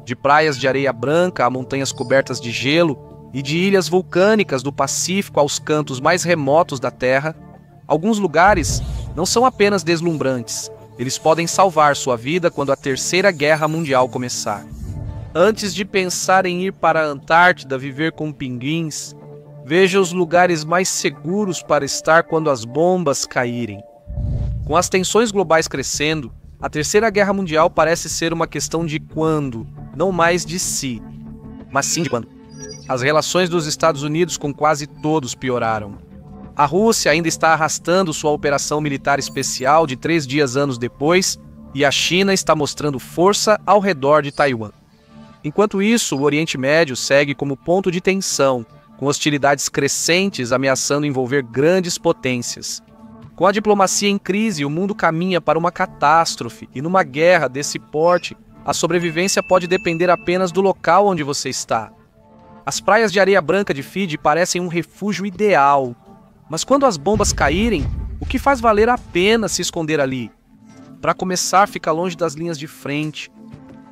De praias de areia branca a montanhas cobertas de gelo e de ilhas vulcânicas do Pacífico aos cantos mais remotos da Terra, alguns lugares não são apenas deslumbrantes, eles podem salvar sua vida quando a Terceira Guerra Mundial começar. Antes de pensar em ir para a Antártida viver com pinguins, veja os lugares mais seguros para estar quando as bombas caírem. Com as tensões globais crescendo, a Terceira Guerra Mundial parece ser uma questão de quando, não mais de se, mas sim de quando. As relações dos Estados Unidos com quase todos pioraram. A Rússia ainda está arrastando sua operação militar especial de 3 dias anos depois, e a China está mostrando força ao redor de Taiwan. Enquanto isso, o Oriente Médio segue como ponto de tensão, com hostilidades crescentes ameaçando envolver grandes potências. Com a diplomacia em crise, o mundo caminha para uma catástrofe, e numa guerra desse porte, a sobrevivência pode depender apenas do local onde você está. As praias de areia branca de Fiji parecem um refúgio ideal, mas quando as bombas caírem, o que faz valer a pena se esconder ali? Para começar, fica longe das linhas de frente.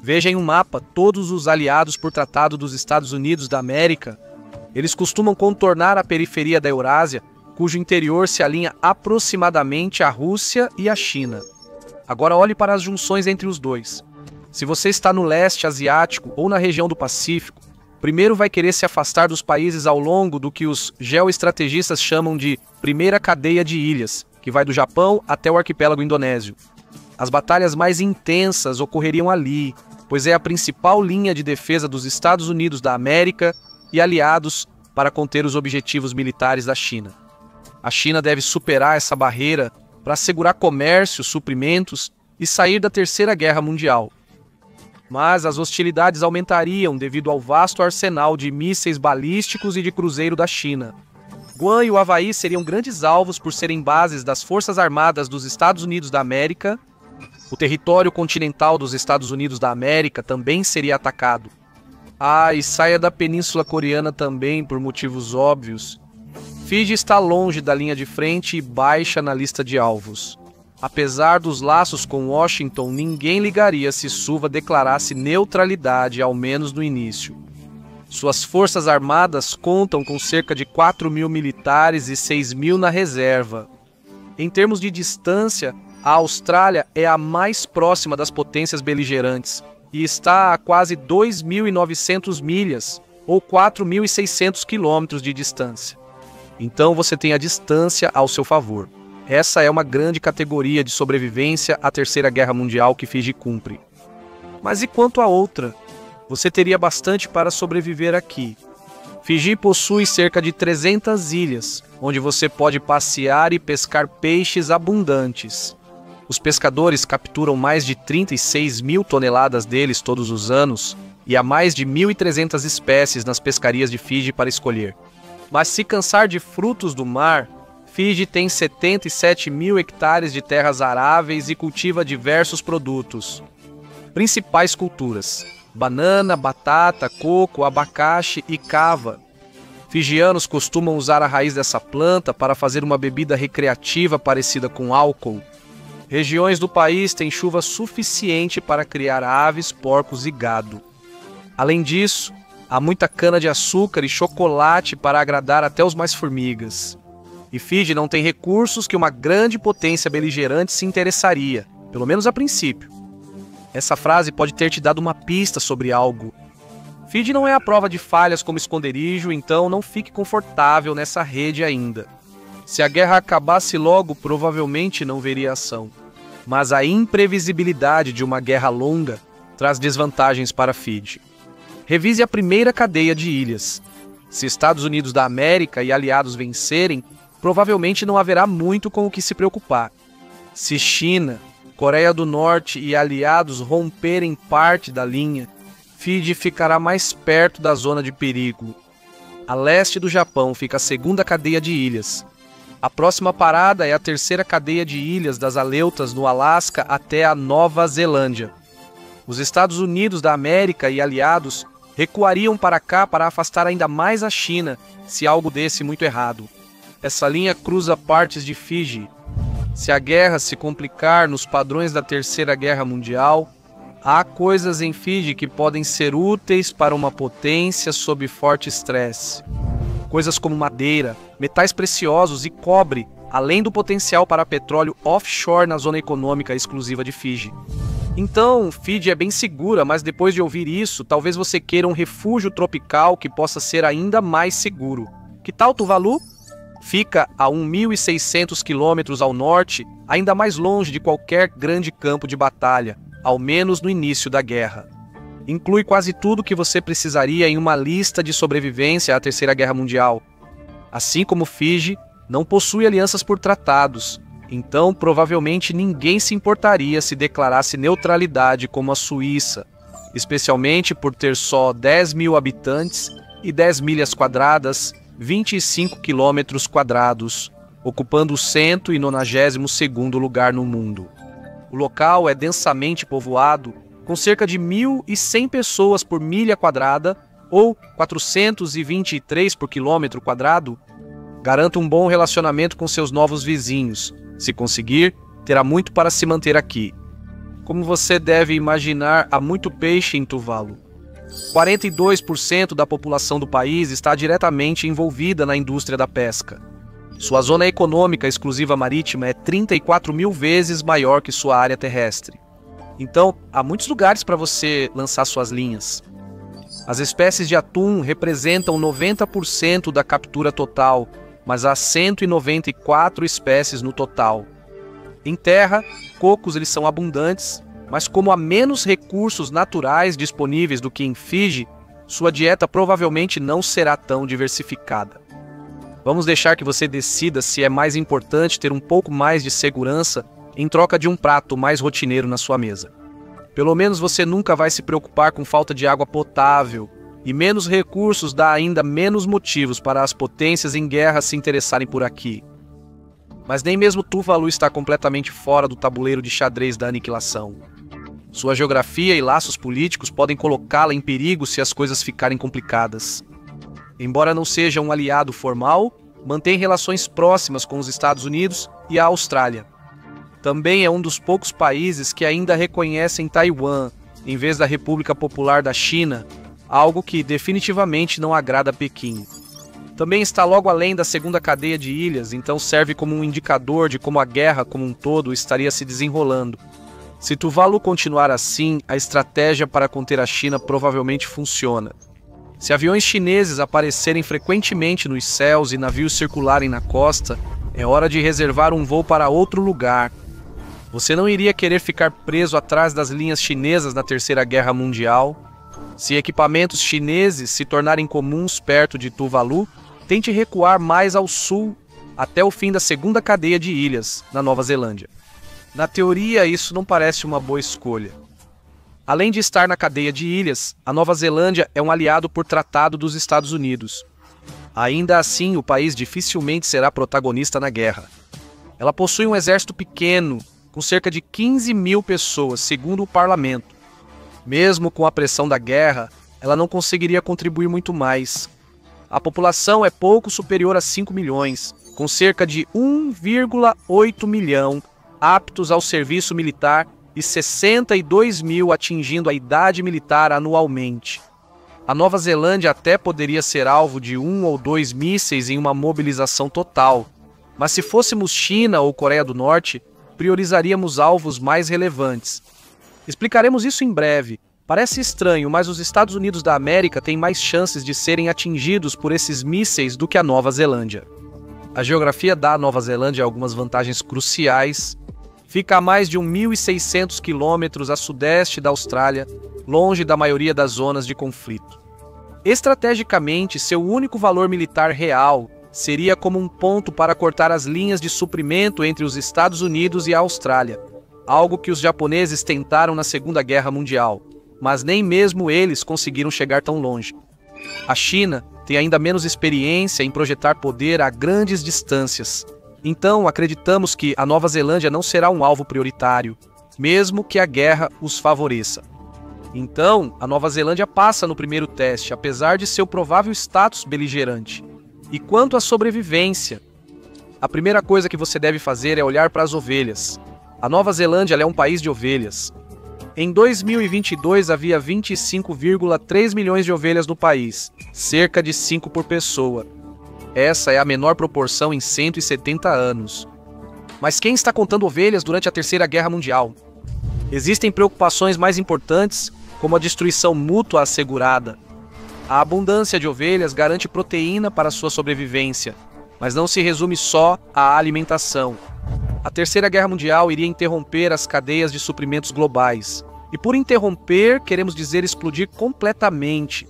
Veja em um mapa todos os aliados por tratado dos Estados Unidos da América. Eles costumam contornar a periferia da Eurásia, cujo interior se alinha aproximadamente à Rússia e à China. Agora olhe para as junções entre os dois. Se você está no leste asiático ou na região do Pacífico, primeiro vai querer se afastar dos países ao longo do que os geoestrategistas chamam de primeira cadeia de ilhas, que vai do Japão até o arquipélago indonésio. As batalhas mais intensas ocorreriam ali, pois é a principal linha de defesa dos Estados Unidos da América e aliados para conter os objetivos militares da China. A China deve superar essa barreira para assegurar comércio, suprimentos e sair da Terceira Guerra Mundial. Mas as hostilidades aumentariam devido ao vasto arsenal de mísseis balísticos e de cruzeiro da China. Guam e o Havaí seriam grandes alvos por serem bases das Forças Armadas dos Estados Unidos da América. O território continental dos Estados Unidos da América também seria atacado. E saia da Península Coreana também, por motivos óbvios. Fiji está longe da linha de frente e baixa na lista de alvos. Apesar dos laços com Washington, ninguém ligaria se Suva declarasse neutralidade, ao menos no início. Suas forças armadas contam com cerca de 4.000 militares e 6.000 na reserva. Em termos de distância, a Austrália é a mais próxima das potências beligerantes e está a quase 2.900 milhas, ou 4.600 quilômetros de distância. Então você tem a distância ao seu favor. Essa é uma grande categoria de sobrevivência à Terceira Guerra Mundial que Fiji cumpre. Mas e quanto à outra? Você teria bastante para sobreviver aqui. Fiji possui cerca de 300 ilhas, onde você pode passear e pescar peixes abundantes. Os pescadores capturam mais de 36.000 toneladas deles todos os anos, e há mais de 1.300 espécies nas pescarias de Fiji para escolher. Mas se cansar de frutos do mar, Fiji tem 77.000 hectares de terras aráveis e cultiva diversos produtos. Principais culturas: banana, batata, coco, abacaxi e cava. Fijianos costumam usar a raiz dessa planta para fazer uma bebida recreativa parecida com álcool. Regiões do país têm chuva suficiente para criar aves, porcos e gado. Além disso, há muita cana-de-açúcar e chocolate para agradar até os mais formigas. E Fiji não tem recursos que uma grande potência beligerante se interessaria, pelo menos a princípio. Essa frase pode ter te dado uma pista sobre algo. Fiji não é a prova de falhas como esconderijo, então não fique confortável nessa rede ainda. Se a guerra acabasse logo, provavelmente não veria ação. Mas a imprevisibilidade de uma guerra longa traz desvantagens para Fiji. Revise a primeira cadeia de ilhas. Se Estados Unidos da América e aliados vencerem, provavelmente não haverá muito com o que se preocupar. Se China, Coreia do Norte e aliados romperem parte da linha, Fiji ficará mais perto da zona de perigo. A leste do Japão fica a segunda cadeia de ilhas. A próxima parada é a terceira cadeia de ilhas das Aleutas no Alasca até a Nova Zelândia. Os Estados Unidos da América e aliados recuariam para cá para afastar ainda mais a China, se algo desse muito errado. Essa linha cruza partes de Fiji. Se a guerra se complicar nos padrões da Terceira Guerra Mundial, Há coisas em Fiji que podem ser úteis para uma potência sob forte estresse. Coisas como madeira, metais preciosos e cobre, além do potencial para petróleo offshore na zona econômica exclusiva de Fiji. Então, Fiji é bem segura, mas depois de ouvir isso, talvez você queira um refúgio tropical que possa ser ainda mais seguro. Que tal Tuvalu? Fica a 1.600 quilômetros ao norte, ainda mais longe de qualquer grande campo de batalha, ao menos no início da guerra. Inclui quase tudo que você precisaria em uma lista de sobrevivência à Terceira Guerra Mundial. Assim como Fiji, não possui alianças por tratados, então provavelmente ninguém se importaria se declarasse neutralidade como a Suíça, especialmente por ter só 10 mil habitantes e 10 milhas quadradas, 25 quilômetros quadrados, ocupando o 192º lugar no mundo. O local é densamente povoado, com cerca de 1.100 pessoas por milha quadrada, ou 423 por quilômetro quadrado. Garanta um bom relacionamento com seus novos vizinhos. Se conseguir, terá muito para se manter aqui. Como você deve imaginar, há muito peixe em Tuvalu. 42% da população do país está diretamente envolvida na indústria da pesca. Sua zona econômica exclusiva marítima é 34 mil vezes maior que sua área terrestre. Então, há muitos lugares para você lançar suas linhas. As espécies de atum representam 90% da captura total, mas há 194 espécies no total. Em terra, cocos eles são abundantes, mas como há menos recursos naturais disponíveis do que em Fiji, sua dieta provavelmente não será tão diversificada. Vamos deixar que você decida se é mais importante ter um pouco mais de segurança em troca de um prato mais rotineiro na sua mesa. Pelo menos você nunca vai se preocupar com falta de água potável, e menos recursos dá ainda menos motivos para as potências em guerra se interessarem por aqui. Mas nem mesmo Tuvalu está completamente fora do tabuleiro de xadrez da aniquilação. Sua geografia e laços políticos podem colocá-la em perigo se as coisas ficarem complicadas. Embora não seja um aliado formal, mantém relações próximas com os Estados Unidos e a Austrália. Também é um dos poucos países que ainda reconhecem Taiwan, em vez da República Popular da China, algo que definitivamente não agrada a Pequim. Também está logo além da segunda cadeia de ilhas, então serve como um indicador de como a guerra como um todo estaria se desenrolando. Se Tuvalu continuar assim, a estratégia para conter a China provavelmente funciona. Se aviões chineses aparecerem frequentemente nos céus e navios circularem na costa, é hora de reservar um voo para outro lugar. Você não iria querer ficar preso atrás das linhas chinesas na Terceira Guerra Mundial? Se equipamentos chineses se tornarem comuns perto de Tuvalu, tente recuar mais ao sul, até o fim da segunda cadeia de ilhas, na Nova Zelândia. Na teoria, isso não parece uma boa escolha. Além de estar na cadeia de ilhas, a Nova Zelândia é um aliado por tratado dos Estados Unidos. Ainda assim, o país dificilmente será protagonista na guerra. Ela possui um exército pequeno, com cerca de 15 mil pessoas, segundo o parlamento. Mesmo com a pressão da guerra, ela não conseguiria contribuir muito mais. A população é pouco superior a 5 milhões, com cerca de 1,8 milhão aptos ao serviço militar e 62 mil atingindo a idade militar anualmente. A Nova Zelândia até poderia ser alvo de 1 ou 2 mísseis em uma mobilização total, mas se fôssemos China ou Coreia do Norte, priorizaríamos alvos mais relevantes. Explicaremos isso em breve. Parece estranho, mas os Estados Unidos da América têm mais chances de serem atingidos por esses mísseis do que a Nova Zelândia. A geografia dá à Nova Zelândia algumas vantagens cruciais. Fica a mais de 1.600 quilômetros a sudeste da Austrália, longe da maioria das zonas de conflito. Estrategicamente, seu único valor militar real seria como um ponto para cortar as linhas de suprimento entre os Estados Unidos e a Austrália, algo que os japoneses tentaram na Segunda Guerra Mundial, mas nem mesmo eles conseguiram chegar tão longe. A China tem ainda menos experiência em projetar poder a grandes distâncias. Então, acreditamos que a Nova Zelândia não será um alvo prioritário, mesmo que a guerra os favoreça. Então, a Nova Zelândia passa no primeiro teste, apesar de seu provável status beligerante. E quanto à sobrevivência? A primeira coisa que você deve fazer é olhar para as ovelhas. A Nova Zelândia é um país de ovelhas. Em 2022 havia 25,3 milhões de ovelhas no país, cerca de 5 por pessoa. Essa é a menor proporção em 170 anos. Mas quem está contando ovelhas durante a Terceira Guerra Mundial? Existem preocupações mais importantes, como a destruição mútua assegurada. A abundância de ovelhas garante proteína para sua sobrevivência, mas não se resume só à alimentação. A Terceira Guerra Mundial iria interromper as cadeias de suprimentos globais. E por interromper, queremos dizer explodir completamente.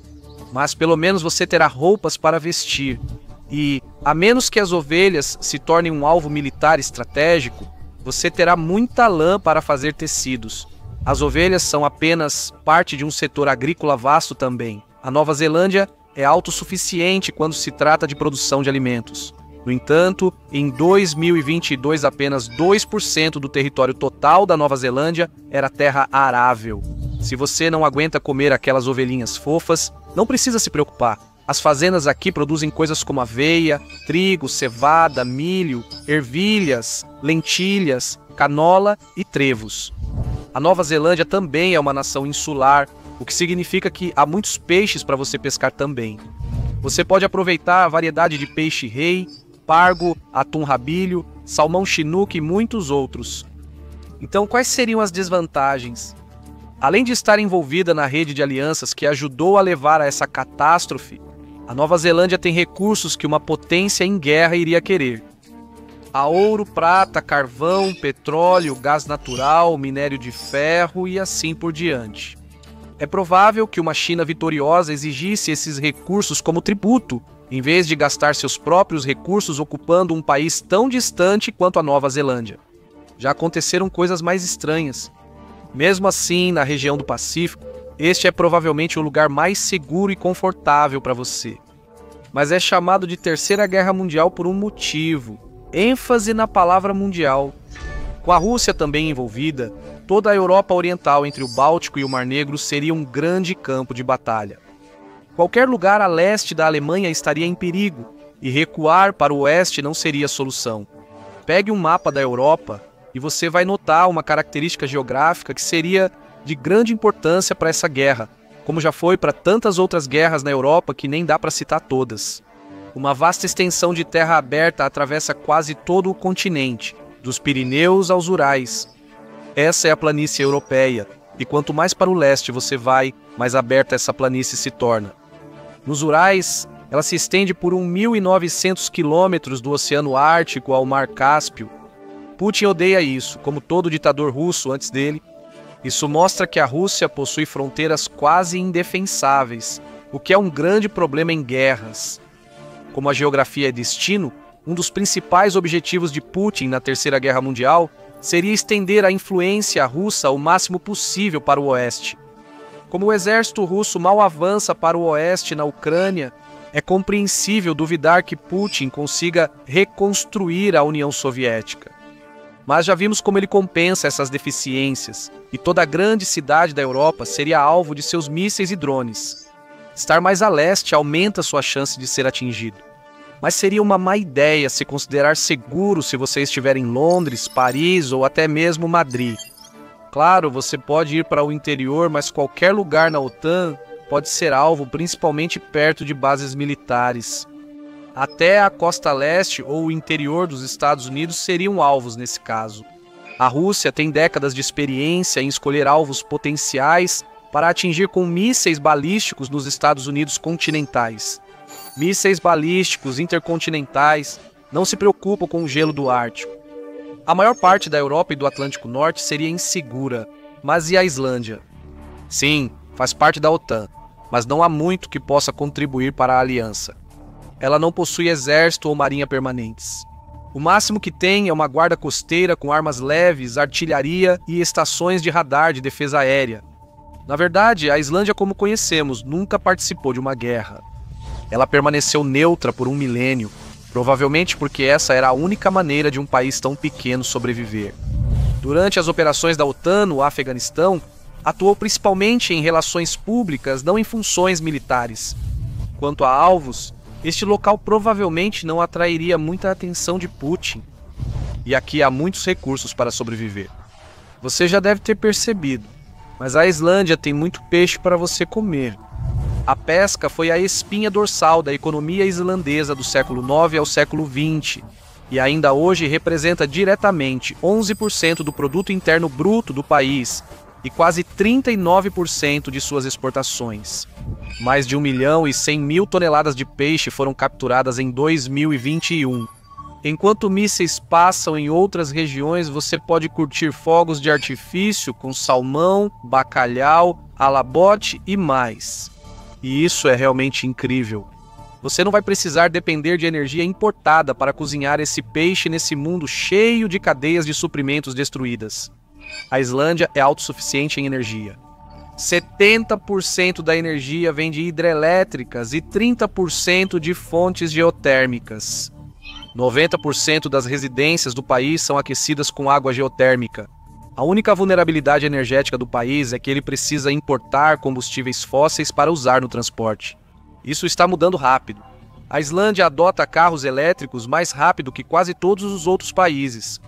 Mas pelo menos você terá roupas para vestir. E, a menos que as ovelhas se tornem um alvo militar estratégico, você terá muita lã para fazer tecidos. As ovelhas são apenas parte de um setor agrícola vasto também. A Nova Zelândia é autossuficiente quando se trata de produção de alimentos. No entanto, em 2022, apenas 2% do território total da Nova Zelândia era terra arável. Se você não aguenta comer aquelas ovelhinhas fofas, não precisa se preocupar. As fazendas aqui produzem coisas como aveia, trigo, cevada, milho, ervilhas, lentilhas, canola e trevos. A Nova Zelândia também é uma nação insular, o que significa que há muitos peixes para você pescar também. Você pode aproveitar a variedade de peixe-rei, pargo, atum-rabilho, salmão chinook e muitos outros. Então, quais seriam as desvantagens? Além de estar envolvida na rede de alianças que ajudou a levar a essa catástrofe, a Nova Zelândia tem recursos que uma potência em guerra iria querer. Há ouro, prata, carvão, petróleo, gás natural, minério de ferro e assim por diante. É provável que uma China vitoriosa exigisse esses recursos como tributo, em vez de gastar seus próprios recursos ocupando um país tão distante quanto a Nova Zelândia. Já aconteceram coisas mais estranhas. Mesmo assim, na região do Pacífico, este é provavelmente o lugar mais seguro e confortável para você. Mas é chamado de Terceira Guerra Mundial por um motivo: ênfase na palavra mundial. Com a Rússia também envolvida, toda a Europa Oriental entre o Báltico e o Mar Negro seria um grande campo de batalha. Qualquer lugar a leste da Alemanha estaria em perigo, e recuar para o oeste não seria solução. Pegue um mapa da Europa e você vai notar uma característica geográfica que seria de grande importância para essa guerra, como já foi para tantas outras guerras na Europa que nem dá para citar todas. Uma vasta extensão de terra aberta atravessa quase todo o continente, dos Pirineus aos Urais. Essa é a planície europeia, e quanto mais para o leste você vai, mais aberta essa planície se torna. Nos Urais, ela se estende por 1.900 quilômetros do Oceano Ártico ao Mar Cáspio. Putin odeia isso, como todo ditador russo antes dele. Isso mostra que a Rússia possui fronteiras quase indefensáveis, o que é um grande problema em guerras. Como a geografia é destino, um dos principais objetivos de Putin na Terceira Guerra Mundial seria estender a influência russa o máximo possível para o oeste. Como o exército russo mal avança para o oeste na Ucrânia, é compreensível duvidar que Putin consiga reconstruir a União Soviética. Mas já vimos como ele compensa essas deficiências, e toda a grande cidade da Europa seria alvo de seus mísseis e drones. Estar mais a leste aumenta sua chance de ser atingido. Mas seria uma má ideia se considerar seguro se você estiver em Londres, Paris ou até mesmo Madrid. Claro, você pode ir para o interior, mas qualquer lugar na OTAN pode ser alvo, principalmente perto de bases militares. Até a costa leste ou o interior dos Estados Unidos seriam alvos nesse caso. A Rússia tem décadas de experiência em escolher alvos potenciais para atingir com mísseis balísticos nos Estados Unidos continentais. Mísseis balísticos intercontinentais não se preocupam com o gelo do Ártico. A maior parte da Europa e do Atlântico Norte seria insegura, mas e a Islândia? Sim, faz parte da OTAN, mas não há muito que possa contribuir para a aliança. Ela não possui exército ou marinha permanentes. O máximo que tem é uma guarda costeira com armas leves, artilharia e estações de radar de defesa aérea. Na verdade, a Islândia, como conhecemos, nunca participou de uma guerra. Ela permaneceu neutra por um milênio, provavelmente porque essa era a única maneira de um país tão pequeno sobreviver. Durante as operações da OTAN no Afeganistão, atuou principalmente em relações públicas, não em funções militares. Quanto a alvos, este local provavelmente não atrairia muita atenção de Putin. E aqui há muitos recursos para sobreviver. Você já deve ter percebido, Mas a Islândia tem muito peixe para você comer. A pesca foi a espinha dorsal da economia islandesa do século IX ao século XX e ainda hoje representa diretamente 11% do produto interno bruto do país e quase 39% de suas exportações. Mais de 1.100.000 toneladas de peixe foram capturadas em 2021. Enquanto mísseis passam em outras regiões, você pode curtir fogos de artifício com salmão, bacalhau, alabote e mais. E isso é realmente incrível. Você não vai precisar depender de energia importada para cozinhar esse peixe nesse mundo cheio de cadeias de suprimentos destruídas. A Islândia é autossuficiente em energia. 70% da energia vem de hidrelétricas e 30% de fontes geotérmicas. 90% das residências do país são aquecidas com água geotérmica. A única vulnerabilidade energética do país é que ele precisa importar combustíveis fósseis para usar no transporte. Isso está mudando rápido. A Islândia adota carros elétricos mais rápido que quase todos os outros países.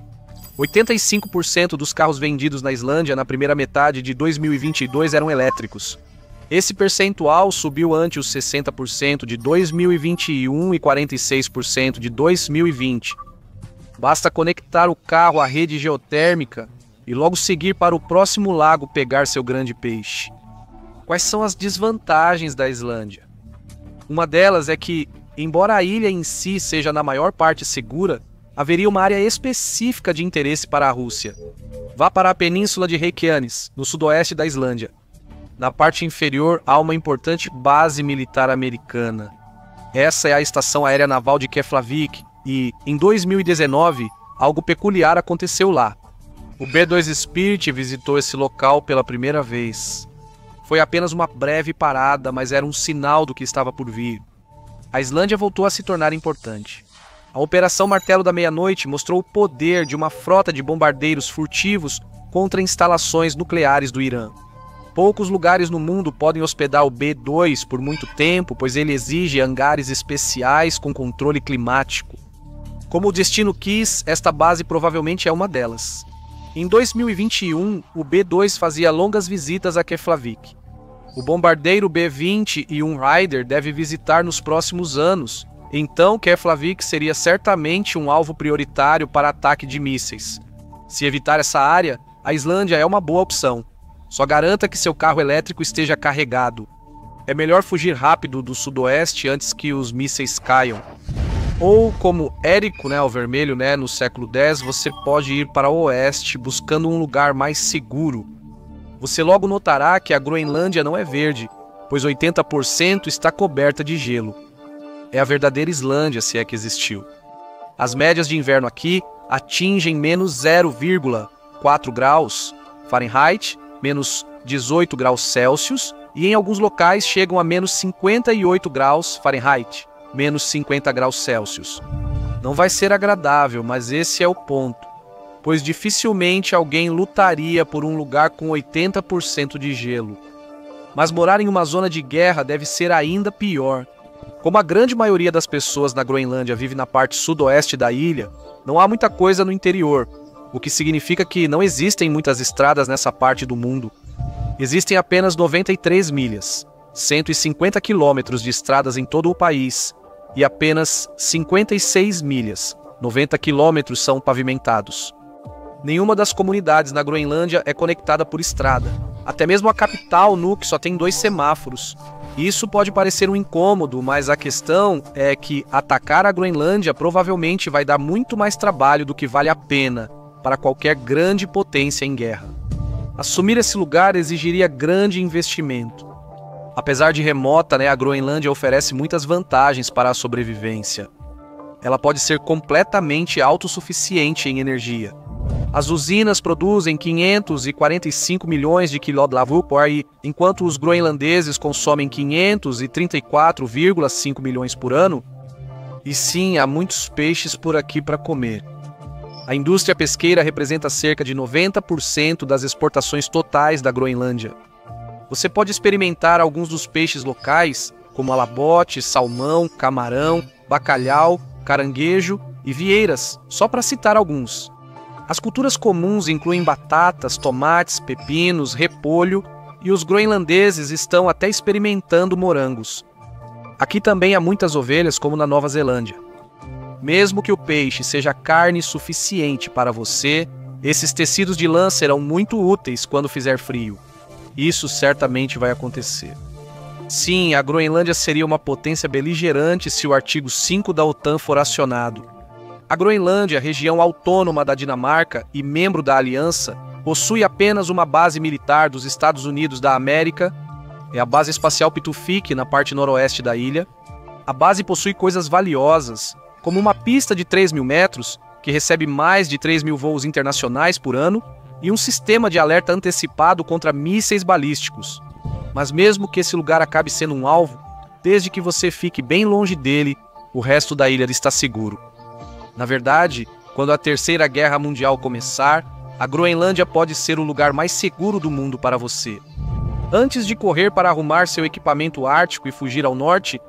85% dos carros vendidos na Islândia na primeira metade de 2022 eram elétricos. Esse percentual subiu ante os 60% de 2021 e 46% de 2020. Basta conectar o carro à rede geotérmica e logo seguir para o próximo lago pegar seu grande peixe. Quais são as desvantagens da Islândia? Uma delas é que, embora a ilha em si seja na maior parte segura, haveria uma área específica de interesse para a Rússia. Vá para a península de Reykjanes, no sudoeste da Islândia. Na parte inferior há uma importante base militar americana. Essa é a Estação Aérea Naval de Keflavik e, em 2019, algo peculiar aconteceu lá. O B-2 Spirit visitou esse local pela primeira vez. Foi apenas uma breve parada, mas era um sinal do que estava por vir. A Islândia voltou a se tornar importante. A Operação Martelo da Meia-Noite mostrou o poder de uma frota de bombardeiros furtivos contra instalações nucleares do Irã. Poucos lugares no mundo podem hospedar o B-2 por muito tempo, pois ele exige hangares especiais com controle climático. Como o destino quis, esta base provavelmente é uma delas. Em 2021, o B-2 fazia longas visitas a Keflavik. O bombardeiro B-20 e um Raider deve visitar nos próximos anos, então Keflavik seria certamente um alvo prioritário para ataque de mísseis. Se evitar essa área, a Islândia é uma boa opção. Só garanta que seu carro elétrico esteja carregado. É melhor fugir rápido do sudoeste antes que os mísseis caiam. Ou, como Érico, o vermelho, no século X, você pode ir para o oeste buscando um lugar mais seguro. Você logo notará que a Groenlândia não é verde, pois 80% está coberta de gelo. É a verdadeira Islândia, se é que existiu. As médias de inverno aqui atingem menos 0,4 graus Fahrenheit, menos 18 graus Celsius, e em alguns locais chegam a menos 58 graus Fahrenheit, menos 50 graus Celsius. Não vai ser agradável, mas esse é o ponto, pois dificilmente alguém lutaria por um lugar com 80% de gelo. Mas morar em uma zona de guerra deve ser ainda pior. Como a grande maioria das pessoas na Groenlândia vive na parte sudoeste da ilha, não há muita coisa no interior, o que significa que não existem muitas estradas nessa parte do mundo. Existem apenas 93 milhas, 150 quilômetros de estradas em todo o país, e apenas 56 milhas, 90 quilômetros são pavimentados. Nenhuma das comunidades na Groenlândia é conectada por estrada. Até mesmo a capital, Nuuk, só tem 2 semáforos. Isso pode parecer um incômodo, mas a questão é que atacar a Groenlândia provavelmente vai dar muito mais trabalho do que vale a pena para qualquer grande potência em guerra. Assumir esse lugar exigiria grande investimento. Apesar de remota, a Groenlândia oferece muitas vantagens para a sobrevivência. Ela pode ser completamente autossuficiente em energia. As usinas produzem 545 milhões de kWh por aí, enquanto os groenlandeses consomem 534,5 milhões por ano. E sim, há muitos peixes por aqui para comer. A indústria pesqueira representa cerca de 90% das exportações totais da Groenlândia. Você pode experimentar alguns dos peixes locais, como alabote, salmão, camarão, bacalhau, caranguejo e vieiras, só para citar alguns. As culturas comuns incluem batatas, tomates, pepinos, repolho e os groenlandeses estão até experimentando morangos. Aqui também há muitas ovelhas, como na Nova Zelândia. Mesmo que o peixe seja carne suficiente para você, esses tecidos de lã serão muito úteis quando fizer frio. Isso certamente vai acontecer. Sim, a Groenlândia seria uma potência beligerante se o artigo 5 da OTAN for acionado. A Groenlândia, região autônoma da Dinamarca e membro da aliança, possui apenas uma base militar dos Estados Unidos da América, é a base espacial Pitufik, na parte noroeste da ilha. A base possui coisas valiosas, como uma pista de 3.000 metros, que recebe mais de 3.000 voos internacionais por ano, e um sistema de alerta antecipado contra mísseis balísticos. Mas mesmo que esse lugar acabe sendo um alvo, desde que você fique bem longe dele, o resto da ilha está seguro. Na verdade, quando a Terceira Guerra Mundial começar, a Groenlândia pode ser o lugar mais seguro do mundo para você. Antes de correr para arrumar seu equipamento ártico e fugir ao norte,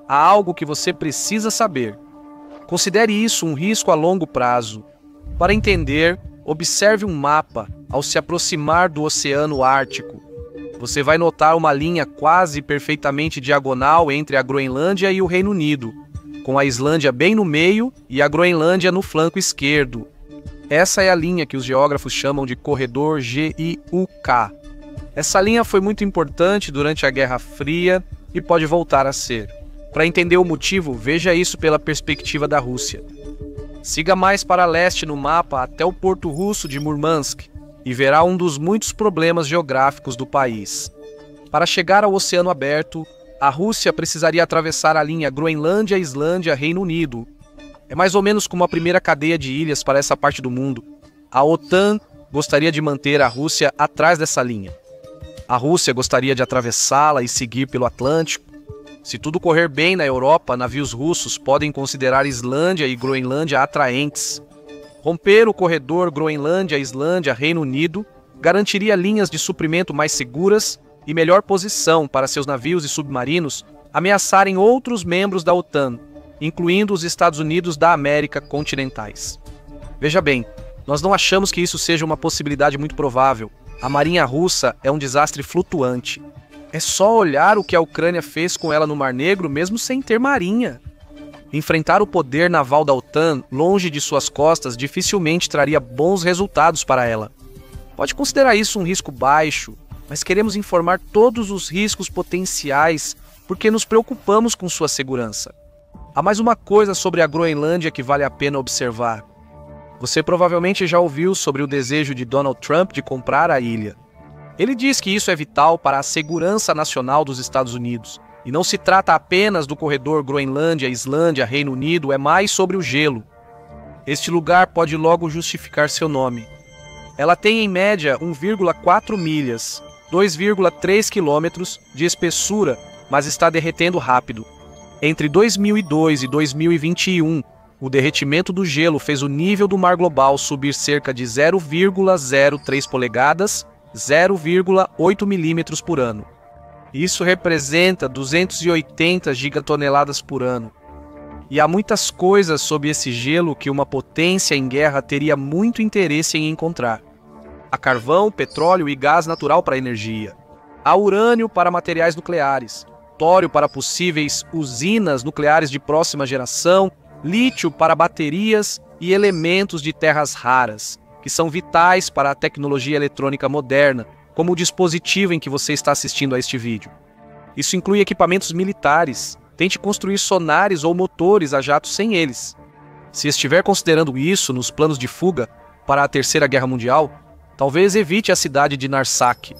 há algo que você precisa saber. Considere isso um risco a longo prazo. Para entender, observe um mapa ao se aproximar do Oceano Ártico. Você vai notar uma linha quase perfeitamente diagonal entre a Groenlândia e o Reino Unido, com a Islândia bem no meio e a Groenlândia no flanco esquerdo. Essa é a linha que os geógrafos chamam de corredor GIUK. Essa linha foi muito importante durante a Guerra Fria e pode voltar a ser. Para entender o motivo, veja isso pela perspectiva da Rússia. Siga mais para leste no mapa até o porto russo de Murmansk e verá um dos muitos problemas geográficos do país. Para chegar ao Oceano Aberto, a Rússia precisaria atravessar a linha Groenlândia, Islândia, Reino Unido. É mais ou menos como a primeira cadeia de ilhas para essa parte do mundo. A OTAN gostaria de manter a Rússia atrás dessa linha. A Rússia gostaria de atravessá-la e seguir pelo Atlântico. Se tudo correr bem na Europa, navios russos podem considerar Islândia e Groenlândia atraentes. Romper o corredor Groenlândia, Islândia, Reino Unido garantiria linhas de suprimento mais seguras e melhor posição para seus navios e submarinos ameaçarem outros membros da OTAN, incluindo os Estados Unidos da América continentais. Veja bem, nós não achamos que isso seja uma possibilidade muito provável. A marinha russa é um desastre flutuante. É só olhar o que a Ucrânia fez com ela no Mar Negro, mesmo sem ter marinha. Enfrentar o poder naval da OTAN longe de suas costas dificilmente traria bons resultados para ela. Pode considerar isso um risco baixo, mas queremos informar todos os riscos potenciais porque nos preocupamos com sua segurança. Há mais uma coisa sobre a Groenlândia que vale a pena observar. Você provavelmente já ouviu sobre o desejo de Donald Trump de comprar a ilha. Ele diz que isso é vital para a segurança nacional dos Estados Unidos. E não se trata apenas do corredor Groenlândia, Islândia, Reino Unido, é mais sobre o gelo. Este lugar pode logo justificar seu nome. Ela tem em média 1,4 milhas, 2,3 quilômetros de espessura, mas está derretendo rápido. Entre 2002 e 2021, o derretimento do gelo fez o nível do mar global subir cerca de 0,03 polegadas, 0,8 milímetros por ano. Isso representa 280 gigatoneladas por ano. E há muitas coisas sob esse gelo que uma potência em guerra teria muito interesse em encontrar. Há carvão, petróleo e gás natural para energia. Há urânio para materiais nucleares, tório para possíveis usinas nucleares de próxima geração, lítio para baterias e elementos de terras raras, que são vitais para a tecnologia eletrônica moderna, como o dispositivo em que você está assistindo a este vídeo. Isso inclui equipamentos militares. Tente construir sonares ou motores a jato sem eles. Se estiver considerando isso nos planos de fuga para a Terceira Guerra Mundial, talvez evite a cidade de Narsaq.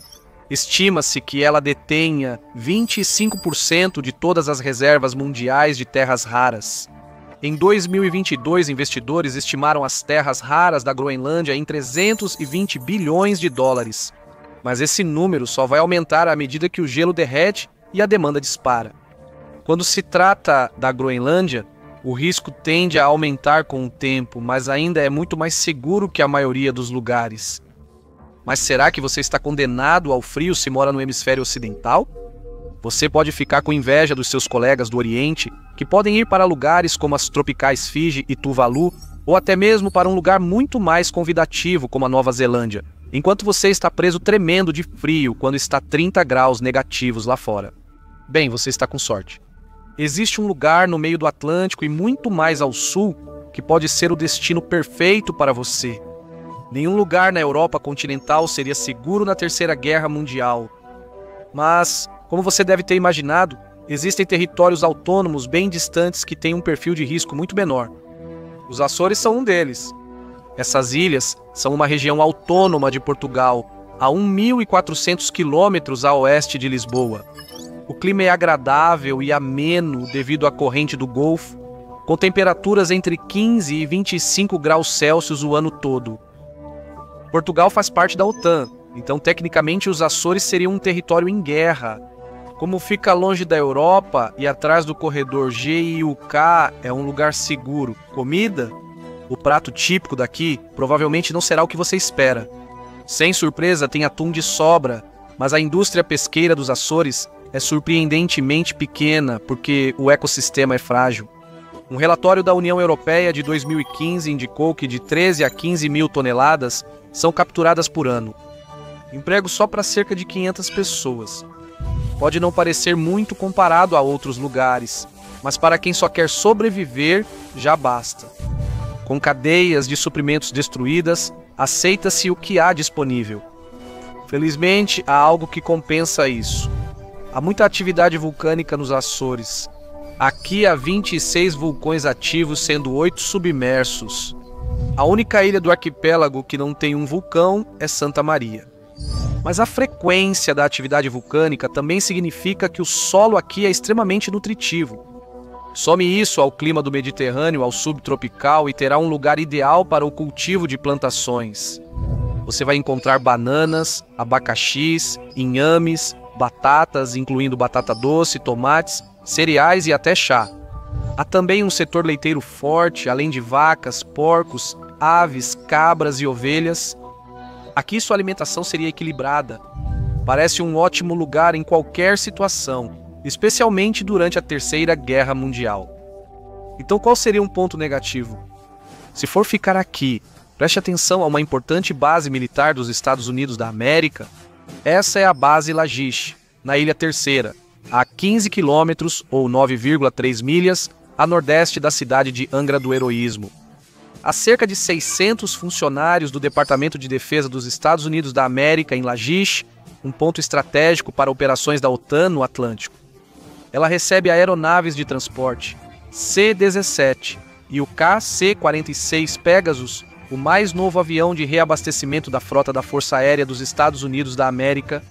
Estima-se que ela detenha 25% de todas as reservas mundiais de terras raras. Em 2022, investidores estimaram as terras raras da Groenlândia em 320 bilhões de dólares. Mas esse número só vai aumentar à medida que o gelo derrete e a demanda dispara. Quando se trata da Groenlândia, o risco tende a aumentar com o tempo, mas ainda é muito mais seguro que a maioria dos lugares. Mas será que você está condenado ao frio se mora no hemisfério ocidental? Você pode ficar com inveja dos seus colegas do Oriente, que podem ir para lugares como as tropicais Fiji e Tuvalu, ou até mesmo para um lugar muito mais convidativo como a Nova Zelândia, enquanto você está preso tremendo de frio quando está 30 graus negativos lá fora. Bem, você está com sorte. Existe um lugar no meio do Atlântico e muito mais ao sul que pode ser o destino perfeito para você. Nenhum lugar na Europa continental seria seguro na Terceira Guerra Mundial. Mas, como você deve ter imaginado, existem territórios autônomos bem distantes que têm um perfil de risco muito menor. Os Açores são um deles. Essas ilhas são uma região autônoma de Portugal, a 1.400 quilômetros a oeste de Lisboa. O clima é agradável e ameno devido à corrente do Golfo, com temperaturas entre 15 e 25 graus Celsius o ano todo. Portugal faz parte da OTAN, então tecnicamente os Açores seriam um território em guerra. Como fica longe da Europa e atrás do corredor G-I-U-K é um lugar seguro. Comida? O prato típico daqui provavelmente não será o que você espera. Sem surpresa, tem atum de sobra, mas a indústria pesqueira dos Açores é surpreendentemente pequena porque o ecossistema é frágil. Um relatório da União Europeia de 2015 indicou que de 13 a 15 mil toneladas são capturadas por ano. Emprego só para cerca de 500 pessoas. Pode não parecer muito comparado a outros lugares, mas para quem só quer sobreviver, já basta. Com cadeias de suprimentos destruídas, aceita-se o que há disponível. Felizmente, há algo que compensa isso. Há muita atividade vulcânica nos Açores. Aqui há 26 vulcões ativos, sendo 8 submersos. A única ilha do arquipélago que não tem um vulcão é Santa Maria. Mas a frequência da atividade vulcânica também significa que o solo aqui é extremamente nutritivo. Some isso ao clima do Mediterrâneo, ao subtropical, e terá um lugar ideal para o cultivo de plantações. Você vai encontrar bananas, abacaxis, inhames, batatas, incluindo batata doce, tomates, cereais e até chá. Há também um setor leiteiro forte, além de vacas, porcos, aves, cabras e ovelhas. Aqui sua alimentação seria equilibrada. Parece um ótimo lugar em qualquer situação, especialmente durante a Terceira Guerra Mundial. Então qual seria um ponto negativo? Se for ficar aqui, preste atenção a uma importante base militar dos Estados Unidos da América. Essa é a base Lagish, na Ilha Terceira, a 15 quilômetros ou 9,3 milhas a nordeste da cidade de Angra do Heroísmo. Há cerca de 600 funcionários do Departamento de Defesa dos Estados Unidos da América em Lagish, um ponto estratégico para operações da OTAN no Atlântico. Ela recebe aeronaves de transporte C-17 e o KC-46 Pegasus, o mais novo avião de reabastecimento da frota da Força Aérea dos Estados Unidos da América.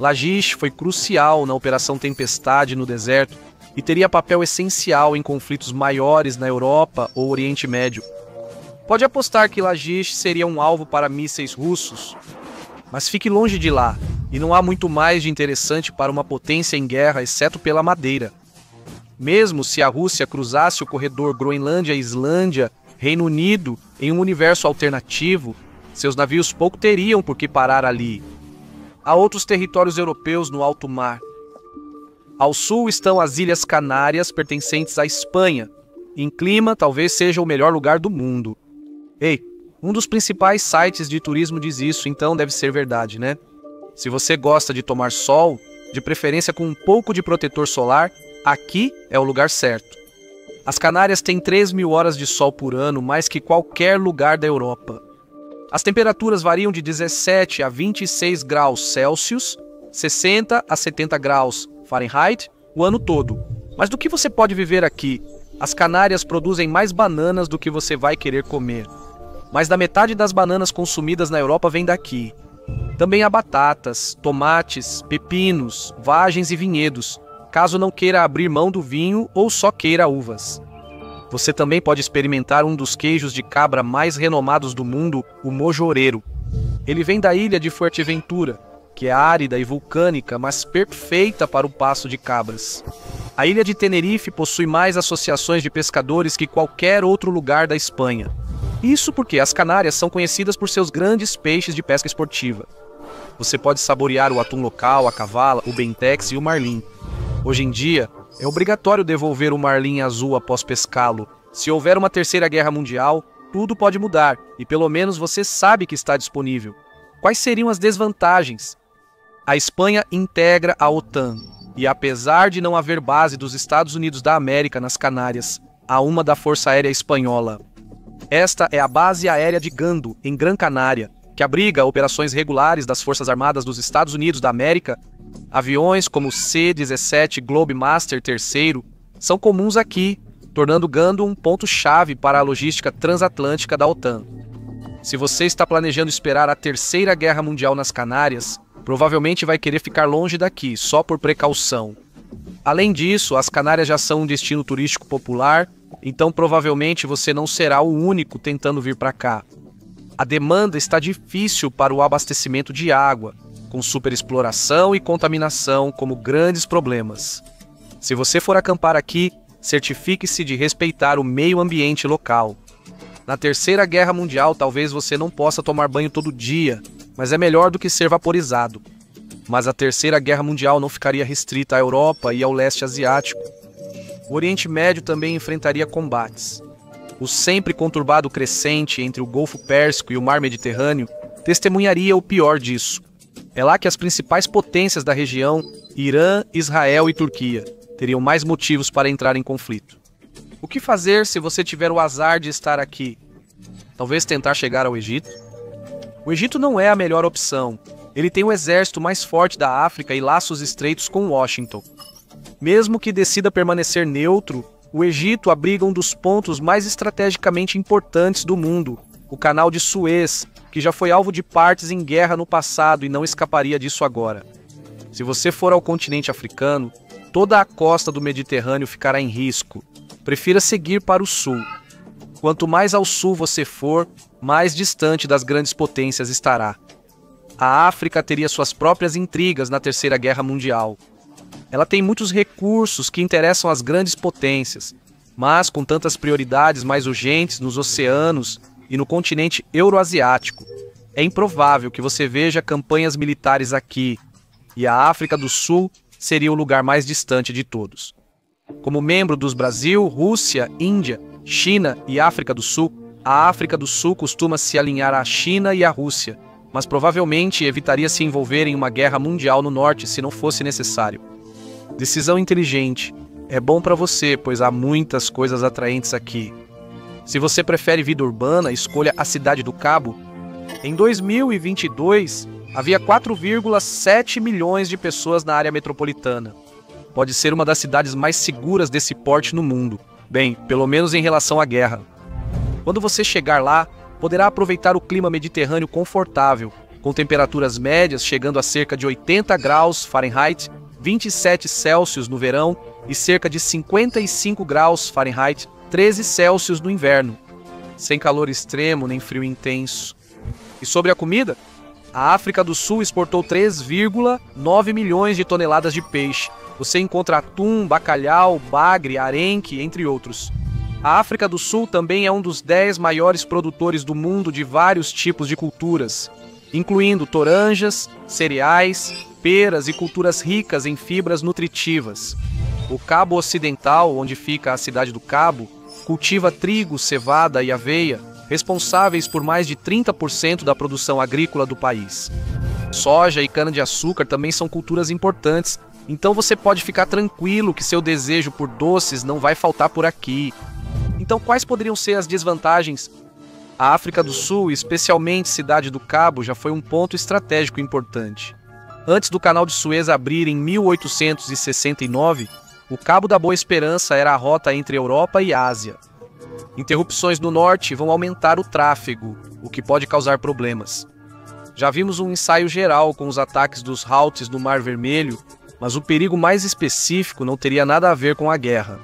Lagish foi crucial na Operação Tempestade no deserto e teria papel essencial em conflitos maiores na Europa ou Oriente Médio. Pode apostar que Lagish seria um alvo para mísseis russos, mas fique longe de lá, e não há muito mais de interessante para uma potência em guerra, exceto pela madeira. Mesmo se a Rússia cruzasse o corredor Groenlândia-Islândia, Reino Unido, em um universo alternativo, seus navios pouco teriam por que parar ali. Há outros territórios europeus no alto mar. Ao sul estão as Ilhas Canárias, pertencentes à Espanha. Em clima, talvez seja o melhor lugar do mundo. Ei, um dos principais sites de turismo diz isso, então deve ser verdade, né? Se você gosta de tomar sol, de preferência com um pouco de protetor solar, aqui é o lugar certo. As Canárias têm 3.000 horas de sol por ano, mais que qualquer lugar da Europa. As temperaturas variam de 17 a 26 graus Celsius, 60 a 70 graus Fahrenheit, o ano todo. Mas do que você pode viver aqui? As Canárias produzem mais bananas do que você vai querer comer. Mais da metade das bananas consumidas na Europa vem daqui. Também há batatas, tomates, pepinos, vagens e vinhedos, caso não queira abrir mão do vinho ou só queira uvas. Você também pode experimentar um dos queijos de cabra mais renomados do mundo, o mojoreiro. Ele vem da ilha de Fuerteventura, que é árida e vulcânica, mas perfeita para o pasto de cabras. A ilha de Tenerife possui mais associações de pescadores que qualquer outro lugar da Espanha. Isso porque as Canárias são conhecidas por seus grandes peixes de pesca esportiva. Você pode saborear o atum local, a cavala, o bentex e o marlim. Hoje em dia, é obrigatório devolver o marlim azul após pescá-lo. Se houver uma terceira guerra mundial, tudo pode mudar, e pelo menos você sabe que está disponível. Quais seriam as desvantagens? A Espanha integra a OTAN, e apesar de não haver base dos Estados Unidos da América nas Canárias, há uma da Força Aérea Espanhola. Esta é a Base Aérea de Gando, em Gran Canária, que abriga operações regulares das Forças Armadas dos Estados Unidos da América. Aviões como o C-17 Globemaster III são comuns aqui, tornando Gando um ponto-chave para a logística transatlântica da OTAN. Se você está planejando esperar a Terceira Guerra Mundial nas Canárias, provavelmente vai querer ficar longe daqui, só por precaução. Além disso, as Canárias já são um destino turístico popular, então provavelmente você não será o único tentando vir para cá. A demanda está difícil para o abastecimento de água, com superexploração e contaminação como grandes problemas. Se você for acampar aqui, certifique-se de respeitar o meio ambiente local. Na Terceira Guerra Mundial, talvez você não possa tomar banho todo dia, mas é melhor do que ser vaporizado. Mas a Terceira Guerra Mundial não ficaria restrita à Europa e ao leste asiático. O Oriente Médio também enfrentaria combates. O sempre conturbado crescente entre o Golfo Pérsico e o Mar Mediterrâneo testemunharia o pior disso. É lá que as principais potências da região, Irã, Israel e Turquia, teriam mais motivos para entrar em conflito. O que fazer se você tiver o azar de estar aqui? Talvez tentar chegar ao Egito? O Egito não é a melhor opção. Ele tem o exército mais forte da África e laços estreitos com Washington. Mesmo que decida permanecer neutro, o Egito abriga um dos pontos mais estrategicamente importantes do mundo, o Canal de Suez, que já foi alvo de partes em guerra no passado e não escaparia disso agora. Se você for ao continente africano, toda a costa do Mediterrâneo ficará em risco. Prefira seguir para o sul. Quanto mais ao sul você for, mais distante das grandes potências estará. A África teria suas próprias intrigas na Terceira Guerra Mundial. Ela tem muitos recursos que interessam às grandes potências, mas com tantas prioridades mais urgentes nos oceanos e no continente euroasiático, é improvável que você veja campanhas militares aqui, e a África do Sul seria o lugar mais distante de todos. Como membro dos Brasil, Rússia, Índia, China e África do Sul, a África do Sul costuma se alinhar à China e à Rússia, mas provavelmente evitaria se envolver em uma guerra mundial no norte se não fosse necessário. Decisão inteligente. É bom para você, pois há muitas coisas atraentes aqui. Se você prefere vida urbana, escolha a Cidade do Cabo. Em 2022, havia 4,7 milhões de pessoas na área metropolitana. Pode ser uma das cidades mais seguras desse porte no mundo. Bem, pelo menos em relação à guerra. Quando você chegar lá, poderá aproveitar o clima mediterrâneo confortável, com temperaturas médias chegando a cerca de 80 graus Fahrenheit, 27 Celsius no verão e cerca de 55 graus Fahrenheit, 13 Celsius no inverno, sem calor extremo nem frio intenso. E sobre a comida? A África do Sul exportou 3,9 milhões de toneladas de peixe. Você encontra atum, bacalhau, bagre, arenque, entre outros. A África do Sul também é um dos 10 maiores produtores do mundo de vários tipos de culturas, incluindo toranjas, cereais, peras e culturas ricas em fibras nutritivas. O Cabo Ocidental, onde fica a Cidade do Cabo, cultiva trigo, cevada e aveia, responsáveis por mais de 30% da produção agrícola do país. Soja e cana-de-açúcar também são culturas importantes, então você pode ficar tranquilo que seu desejo por doces não vai faltar por aqui. Então, quais poderiam ser as desvantagens? A África do Sul, especialmente Cidade do Cabo, já foi um ponto estratégico importante. Antes do Canal de Suez abrir em 1869, o Cabo da Boa Esperança era a rota entre Europa e Ásia. Interrupções no norte vão aumentar o tráfego, o que pode causar problemas. Já vimos um ensaio geral com os ataques dos Houthis no Mar Vermelho, mas o perigo mais específico não teria nada a ver com a guerra.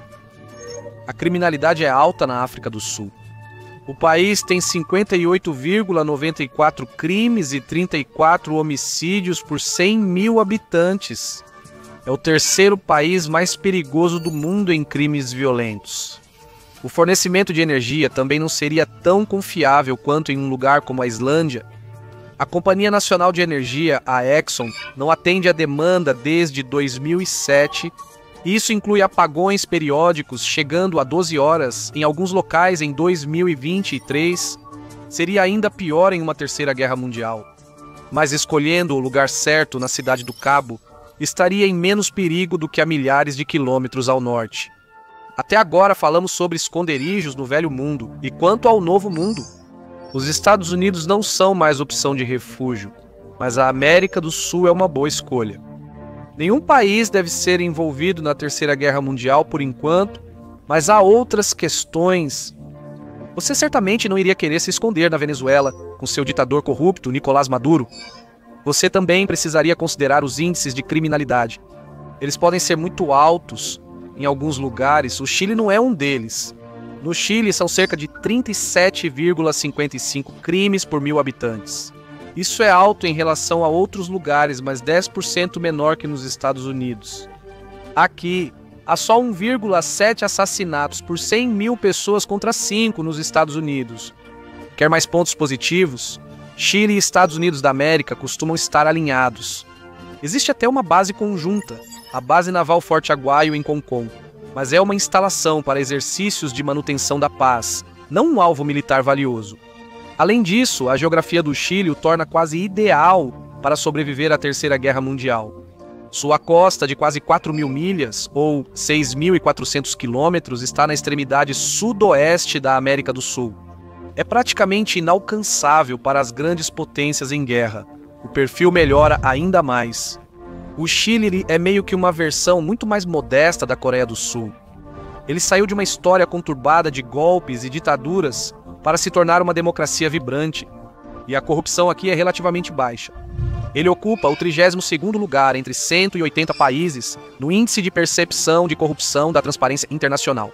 A criminalidade é alta na África do Sul. O país tem 58,94 crimes e 34 homicídios por 100 mil habitantes. É o terceiro país mais perigoso do mundo em crimes violentos. O fornecimento de energia também não seria tão confiável quanto em um lugar como a Islândia. A Companhia Nacional de Energia, a Exxon, não atende à demanda desde 2007 Isso inclui apagões periódicos chegando a 12 horas em alguns locais em 2023. Seria ainda pior em uma terceira guerra mundial. Mas escolhendo o lugar certo na cidade do Cabo, estaria em menos perigo do que a milhares de quilômetros ao norte. Até agora falamos sobre esconderijos no Velho Mundo, e quanto ao Novo Mundo, os Estados Unidos não são mais opção de refúgio, mas a América do Sul é uma boa escolha. Nenhum país deve ser envolvido na Terceira Guerra Mundial por enquanto, mas há outras questões. Você certamente não iria querer se esconder na Venezuela com seu ditador corrupto, Nicolás Maduro. Você também precisaria considerar os índices de criminalidade. Eles podem ser muito altos em alguns lugares, o Chile não é um deles. No Chile são cerca de 37,55 crimes por 1.000 habitantes. Isso é alto em relação a outros lugares, mas 10% menor que nos Estados Unidos. Aqui, há só 1,7 assassinatos por 100.000 pessoas contra 5 nos Estados Unidos. Quer mais pontos positivos? Chile e Estados Unidos da América costumam estar alinhados. Existe até uma base conjunta, a Base Naval Forte Aguayo em Concón, mas é uma instalação para exercícios de manutenção da paz, não um alvo militar valioso. Além disso, a geografia do Chile o torna quase ideal para sobreviver à Terceira Guerra Mundial. Sua costa de quase 4.000 milhas, ou 6.400 quilômetros, está na extremidade sudoeste da América do Sul. É praticamente inalcançável para as grandes potências em guerra. O perfil melhora ainda mais. O Chile é meio que uma versão muito mais modesta da Coreia do Sul. Ele saiu de uma história conturbada de golpes e ditaduras para se tornar uma democracia vibrante, e a corrupção aqui é relativamente baixa. Ele ocupa o 32º lugar entre 180 países no Índice de Percepção de Corrupção da Transparência Internacional.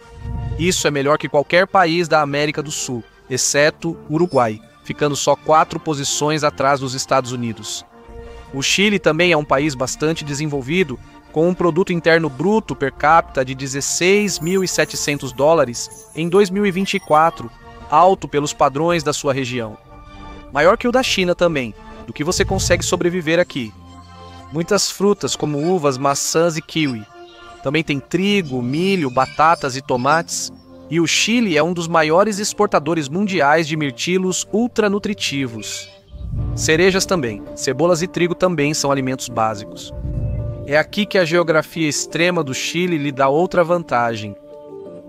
Isso é melhor que qualquer país da América do Sul, exceto Uruguai, ficando só 4 posições atrás dos Estados Unidos. O Chile também é um país bastante desenvolvido, com um produto interno bruto per capita de 16.700 dólares em 2024, alto pelos padrões da sua região. Maior que o da China também, do que você consegue sobreviver aqui. Muitas frutas como uvas, maçãs e kiwi. Também tem trigo, milho, batatas e tomates. E o Chile é um dos maiores exportadores mundiais de mirtilos ultranutritivos. Cerejas também, cebolas e trigo também são alimentos básicos. É aqui que a geografia extrema do Chile lhe dá outra vantagem.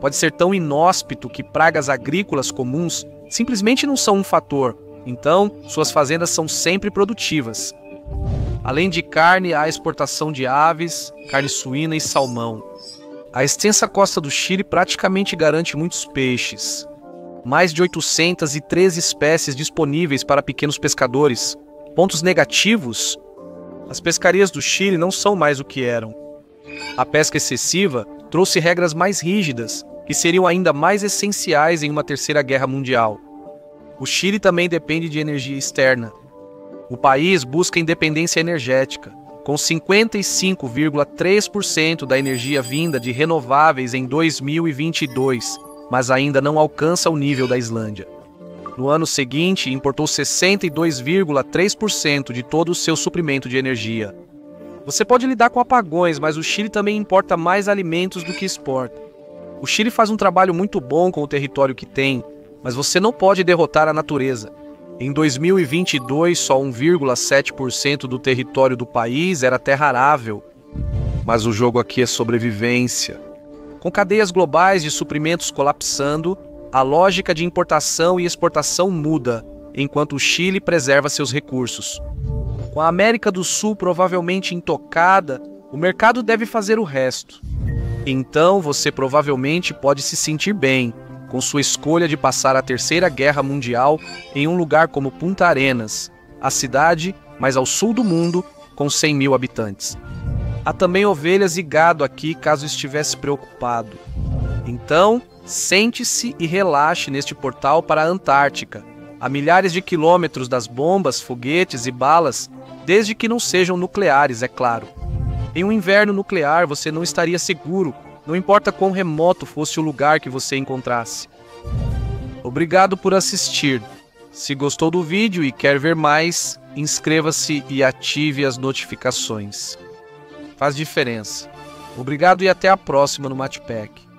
Pode ser tão inóspito que pragas agrícolas comuns simplesmente não são um fator, então suas fazendas são sempre produtivas. Além de carne, há a exportação de aves, carne suína e salmão. A extensa costa do Chile praticamente garante muitos peixes. Mais de 813 espécies disponíveis para pequenos pescadores. Pontos negativos? As pescarias do Chile não são mais o que eram. A pesca excessiva trouxe regras mais rígidas, que seriam ainda mais essenciais em uma terceira guerra mundial. O Chile também depende de energia externa. O país busca independência energética, com 55,3% da energia vinda de renováveis em 2022, mas ainda não alcança o nível da Islândia. No ano seguinte, importou 62,3% de todo o seu suprimento de energia. Você pode lidar com apagões, mas o Chile também importa mais alimentos do que exporta. O Chile faz um trabalho muito bom com o território que tem, mas você não pode derrotar a natureza. Em 2022, só 1,7% do território do país era terra arável. Mas o jogo aqui é sobrevivência. Com cadeias globais de suprimentos colapsando, a lógica de importação e exportação muda, enquanto o Chile preserva seus recursos. Com a América do Sul provavelmente intocada, o mercado deve fazer o resto. Então você provavelmente pode se sentir bem com sua escolha de passar a Terceira Guerra Mundial em um lugar como Punta Arenas, a cidade mais ao sul do mundo, com 100.000 habitantes. Há também ovelhas e gado aqui caso estivesse preocupado. Então, sente-se e relaxe neste portal para a Antártica, a milhares de quilômetros das bombas, foguetes e balas, desde que não sejam nucleares, é claro. Em um inverno nuclear você não estaria seguro, não importa quão remoto fosse o lugar que você encontrasse. Obrigado por assistir. Se gostou do vídeo e quer ver mais, inscreva-se e ative as notificações. Faz diferença. Obrigado e até a próxima no Matpack.